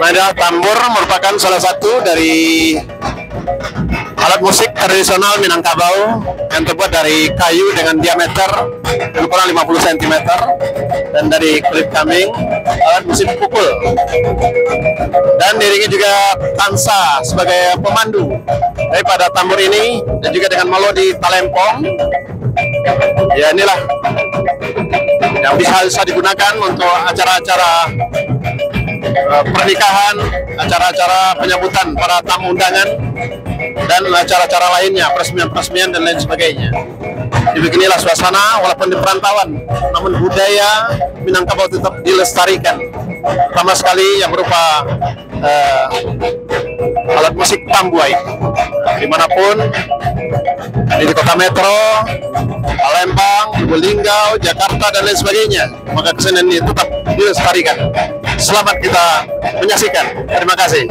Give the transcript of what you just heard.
Mainan tambur merupakan salah satu dari alat musik tradisional Minangkabau yang terbuat dari kayu dengan diameter ukuran 50 cm dan dari kulit kambing, alat musik pukul. Dan diiringi juga tansa sebagai pemandu daripada tambur ini, dan juga dengan melodi talempong. Ya, inilah yang bisa digunakan untuk acara-acara pernikahan, acara-acara penyambutan para tamu undangan, dan acara-acara lainnya, peresmian-peresmian dan lain sebagainya. Beginilah suasana, walaupun di perantauan, namun budaya Minangkabau tetap dilestarikan. Pertama sekali yang berupa alat musik tambuai. Dimanapun, di kota metro, Palembang, Lubuk Jakarta, dan lain sebagainya, maka kesenian ini tetap dilestarikan. Selamat kita menyaksikan. Terima kasih.